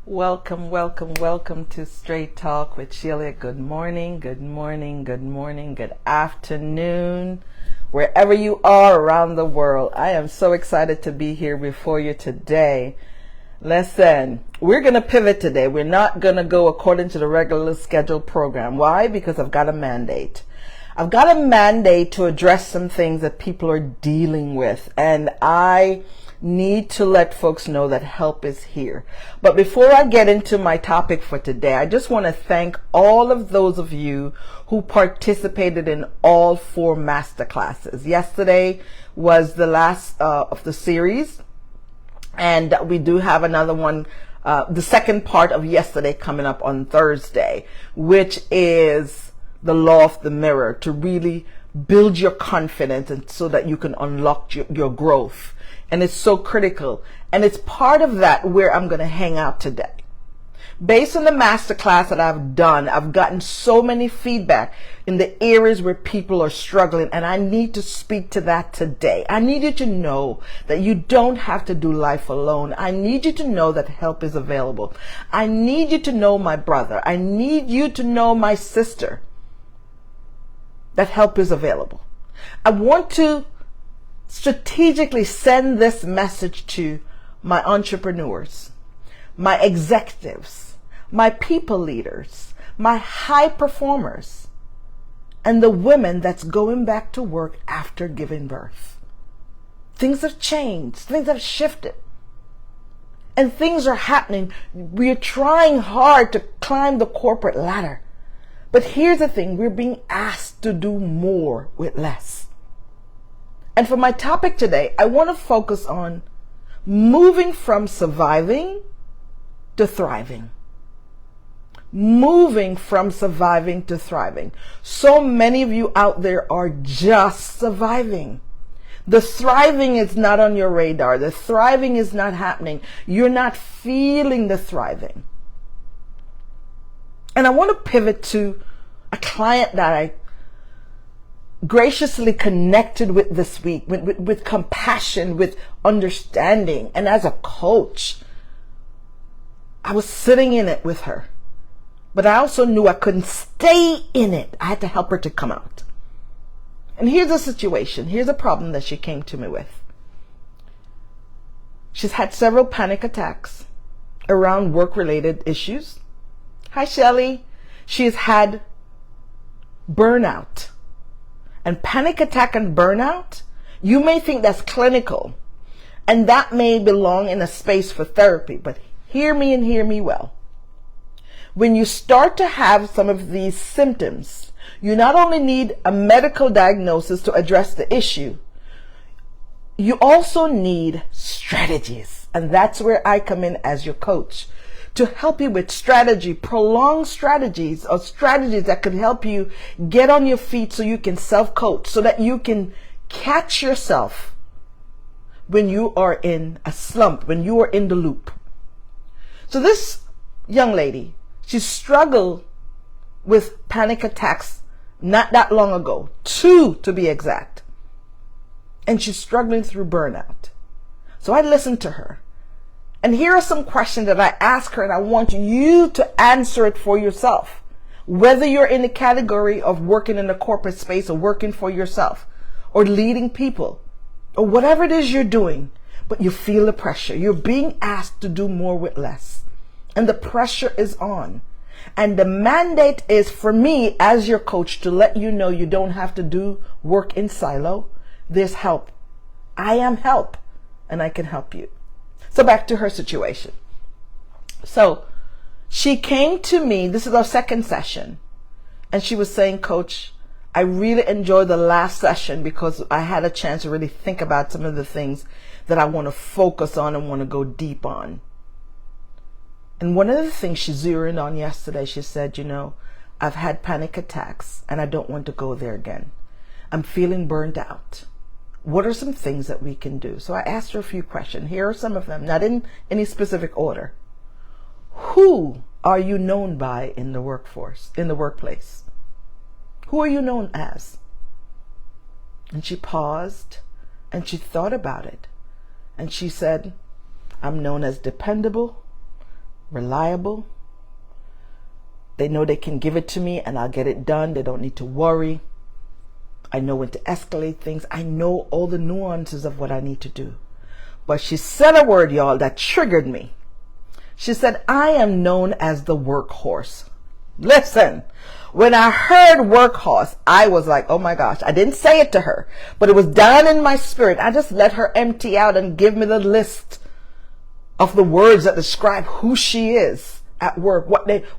Welcome to Straight Talk with Sheila. Good morning, good afternoon, wherever you are around the world. I am so excited to be here before you today. Listen, we're going to pivot today. We're not going to go according to the regular scheduled program. Why? Because I've got a mandate. I've got a mandate to address some things that people are dealing with, and I need to let folks know that help is here. But before I get into my topic for today, I just want to thank all of those of you who participated in all 4 masterclasses. Yesterday was the last of the series, and we do have another one, the second part of yesterday coming up on Thursday, which is the law of the mirror, to really build your confidence and so that you can unlock your growth. And it's so critical. And it's part of that where I'm going to hang out today. Based on the masterclass that I've done, I've gotten so many feedback in the areas where people are struggling, and I need to speak to that today. I need you to know that you don't have to do life alone. I need you to know that help is available. I need you to know, my brother, I need you to know, my sister, that help is available. I want to strategically send this message to my entrepreneurs, my executives, my people leaders, my high performers, and the women that's going back to work after giving birth. Things have changed. Things have shifted. And things are happening. We're trying hard to climb the corporate ladder. But here's the thing. We're being asked to do more with less. And for my topic today, I want to focus on moving from surviving to thriving. Moving from surviving to thriving. So many of you out there are just surviving. The thriving is not on your radar. The thriving is not happening. You're not feeling the thriving. And I want to pivot to a client that I graciously connected with this week, with compassion, with understanding. And as a coach, I was sitting in it with her. But I also knew I couldn't stay in it. I had to help her to come out. And here's the situation. Here's a problem that she came to me with. She's had several panic attacks around work-related issues. Hi, Shelly. She's had burnout. And panic attack and burnout, you may think that's clinical, and that may belong in a space for therapy, but hear me and hear me well. When you start to have some of these symptoms, you not only need a medical diagnosis to address the issue, you also need strategies. And that's where I come in as your coach, to help you with strategy, prolonged strategies, or strategies that could help you get on your feet so you can self-coach, so that you can catch yourself when you are in a slump, when you are in the loop. So this young lady, she struggled with panic attacks not that long ago, 2 to be exact. And she's struggling through burnout. So I listened to her. And here are some questions that I ask her, and I want you to answer it for yourself. Whether you're in the category of working in a corporate space or working for yourself or leading people or whatever it is you're doing, but you feel the pressure. You're being asked to do more with less. And the pressure is on. And the mandate is for me as your coach to let you know you don't have to do work in silo. There's help. I am help, and I can help you. So back to her situation. So she came to me, this is our second session, and she was saying, Coach, I really enjoyed the last session because I had a chance to really think about some of the things that I want to focus on and want to go deep on. And one of the things she zeroed on yesterday, she said, I've had panic attacks and I don't want to go there again. I'm feeling burned out. What are some things that we can do? So I asked her a few questions. Here are some of them, not in any specific order. Who are you known by in the workforce, in the workplace? Who are you known as? And she paused and she thought about it. And she said, I'm known as dependable, reliable. They know they can give it to me and I'll get it done. They don't need to worry. I know when to escalate things. I know all the nuances of what I need to do. But she said a word, y'all, that triggered me. She said, I am known as the workhorse. Listen, when I heard workhorse, I was like, oh my gosh. I didn't say it to her, but it was down in my spirit. I just let her empty out and give me the list of the words that describe who she is at work,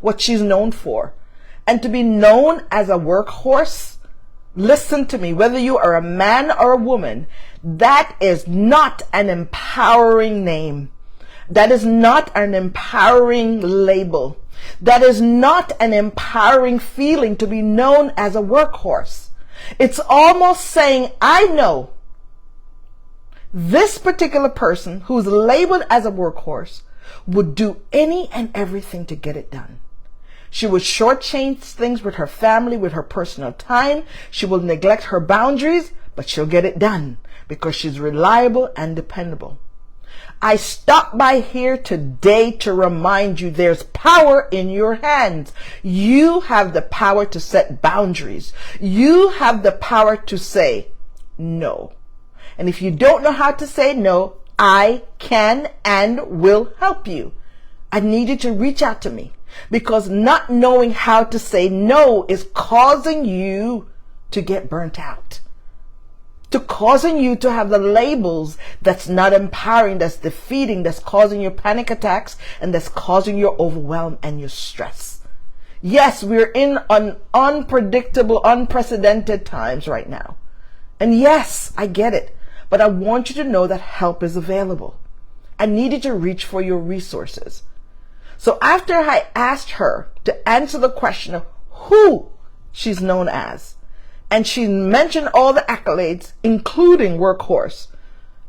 what she's known for. And to be known as a workhorse, listen to me, whether you are a man or a woman, that is not an empowering name. That is not an empowering label. That is not an empowering feeling to be known as a workhorse. It's almost saying, I know this particular person who's labeled as a workhorse would do any and everything to get it done. She would shortchange things with her family, with her personal time. She will neglect her boundaries, but she'll get it done because she's reliable and dependable. I stopped by here today to remind you there's power in your hands. You have the power to set boundaries. You have the power to say no. And if you don't know how to say no, I can and will help you. I need you to reach out to me because not knowing how to say no is causing you to get burnt out. To causing you to have the labels that's not empowering, that's defeating, that's causing your panic attacks, and that's causing your overwhelm and your stress. Yes, we're in an unpredictable, unprecedented times right now. And yes, I get it. But I want you to know that help is available. I need you to reach for your resources. So after I asked her to answer the question of who she's known as, and she mentioned all the accolades, including workhorse,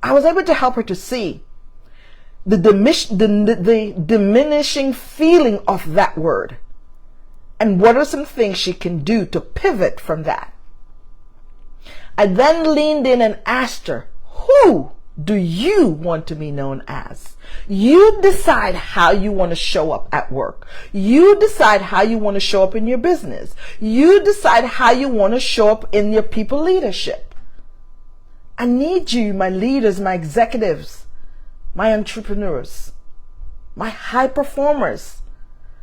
I was able to help her to see the diminishing feeling of that word. And what are some things she can do to pivot from that? I then leaned in and asked her, who do you want to be known as? You decide how you want to show up at work. You decide how you want to show up in your business. You decide how you want to show up in your people leadership. I need you, my leaders, my executives, my entrepreneurs, my high performers,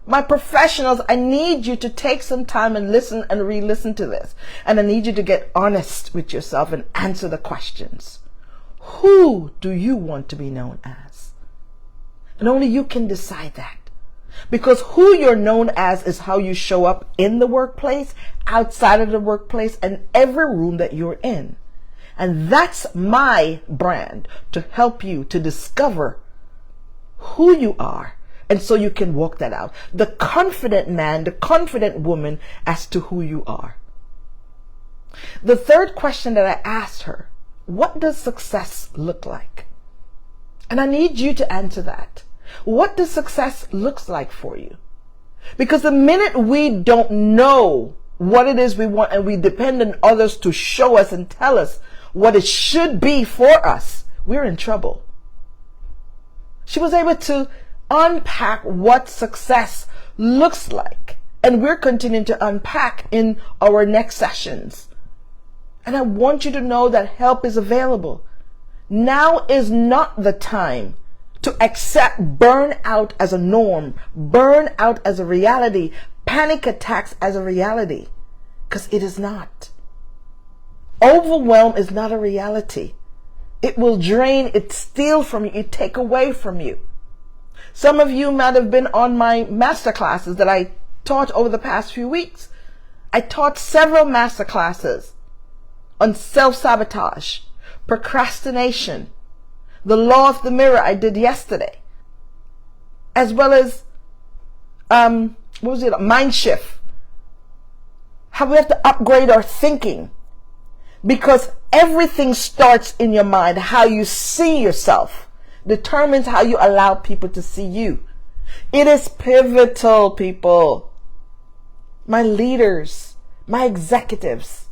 my professionals. I need you to take some time and listen and re-listen to this. And I need you to get honest with yourself and answer the questions. Who do you want to be known as? And only you can decide that. Because who you're known as is how you show up in the workplace, outside of the workplace, and every room that you're in. And that's my brand, to help you to discover who you are. And so you can walk that out. The confident man, the confident woman as to who you are. The third question that I asked her, what does success look like? And I need you to answer that. What does success look like for you? Because the minute we don't know what it is we want and we depend on others to show us and tell us what it should be for us, we're in trouble. She was able to unpack what success looks like. And we're continuing to unpack in our next sessions. And I want you to know that help is available. Now is not the time to accept burnout as a norm, burnout as a reality, panic attacks as a reality, because it is not. Overwhelm is not a reality. It will drain, it steal from you, it take away from you. Some of you might have been on my master classes that I taught over the past few weeks. I taught several master classes on self-sabotage, procrastination, the law of the mirror I did yesterday, as well as, mind shift. How we have to upgrade our thinking because everything starts in your mind. How you see yourself determines how you allow people to see you. It is pivotal, people. My leaders, my executives,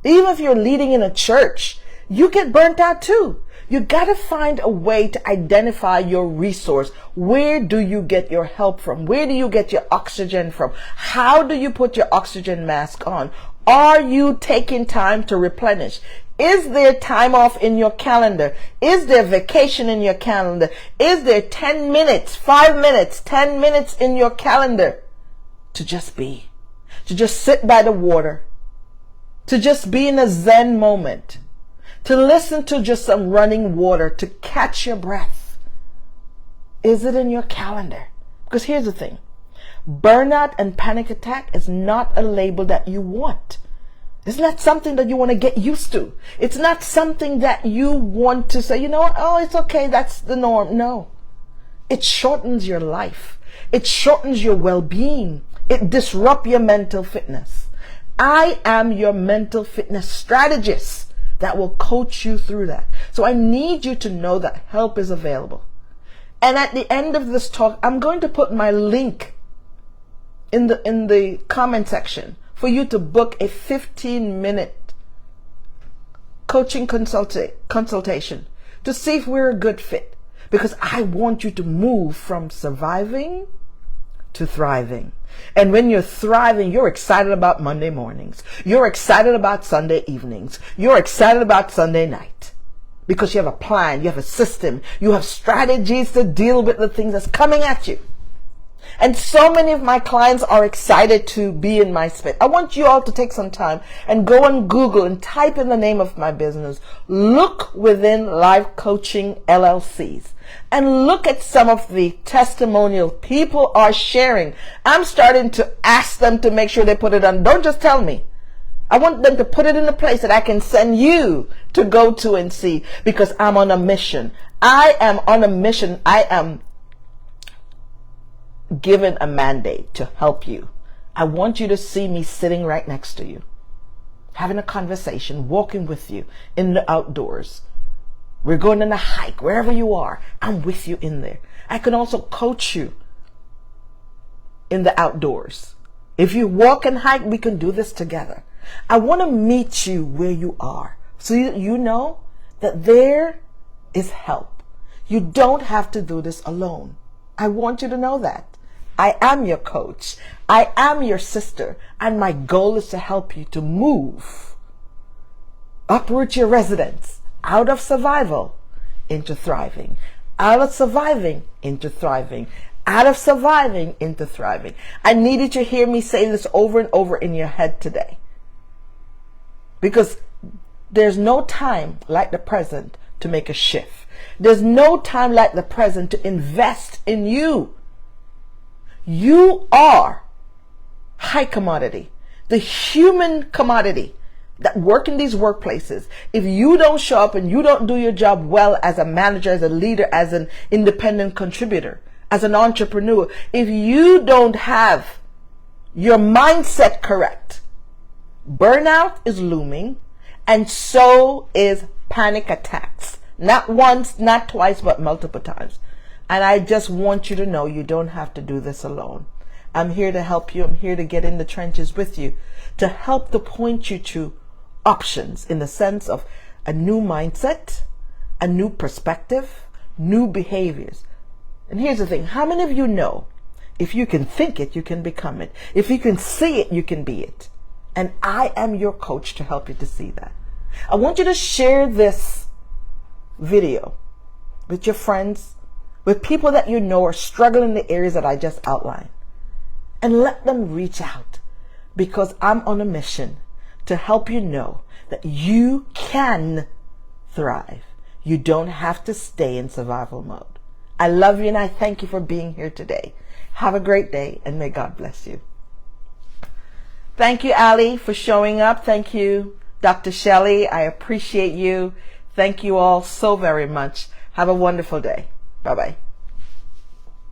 even if you're leading in a church, you get burnt out too. You got to find a way to identify your resource. Where do you get your help from? Where do you get your oxygen from? How do you put your oxygen mask on? Are you taking time to replenish? Is there time off in your calendar? Is there vacation in your calendar? Is there 10 minutes, 5 minutes, 10 minutes in your calendar to just be, to just sit by the water, to just be in a Zen moment, to listen to just some running water, to catch your breath? Is it in your calendar? Because here's the thing. Burnout and panic attack is not a label that you want. It's not something that you want to get used to. It's not something that you want to say, you know what, oh, it's okay, that's the norm. No. It shortens your life. It shortens your well-being. It disrupts your mental fitness. I am your mental fitness strategist that will coach you through that. So I need you to know that help is available. And at the end of this talk, I'm going to put my link in the comment section for you to book a 15-minute coaching consultation to see if we're a good fit. Because I want you to move from surviving to thriving. And when you're thriving, you're excited about Monday mornings. You're excited about Sunday evenings. You're excited about Sunday night. Because you have a plan, you have a system, you have strategies to deal with the things that's coming at you. And so many of my clients are excited to be in my space. I want you all to take some time and go on Google and type in the name of my business. Look within Life Coaching LLCs and look at some of the testimonials people are sharing. I'm starting to ask them to make sure they put it on. Don't just tell me. I want them to put it in a place that I can send you to go to and see, because I'm on a mission. I am on a mission. I am given a mandate to help you. I want you to see me sitting right next to you, having a conversation, walking with you in the outdoors. We're going on a hike, wherever you are. I'm with you in there. I can also coach you in the outdoors. If you walk and hike, we can do this together. I want to meet you where you are, so you know that there is help. You don't have to do this alone. I want you to know that. I am your coach. I am your sister. And my goal is to help you to move, uproot your residence out of survival into thriving, out of surviving into thriving, out of surviving into thriving. I needed to hear me say this over and over in your head today, because there's no time like the present to make a shift. There's no time like the present to invest in you. You are high commodity, the human commodity that work in these workplaces. If you don't show up and you don't do your job well as a manager, as a leader, as an independent contributor, as an entrepreneur, if you don't have your mindset correct, burnout is looming, and so is panic attacks. Not once, not twice, but multiple times. And I just want you to know you don't have to do this alone. I'm here to help you. I'm here to get in the trenches with you, to help to point you to options in the sense of a new mindset, a new perspective, new behaviors. And here's the thing. How many of you know if you can think it, you can become it? If you can see it, you can be it. And I am your coach to help you to see that. I want you to share this video with your friends, with people that you know are struggling in the areas that I just outlined. And let them reach out, because I'm on a mission to help you know that you can thrive. You don't have to stay in survival mode. I love you and I thank you for being here today. Have a great day and may God bless you. Thank you, Ali, for showing up. Thank you, Dr. Shelley. I appreciate you. Thank you all so very much. Have a wonderful day. Bye-bye.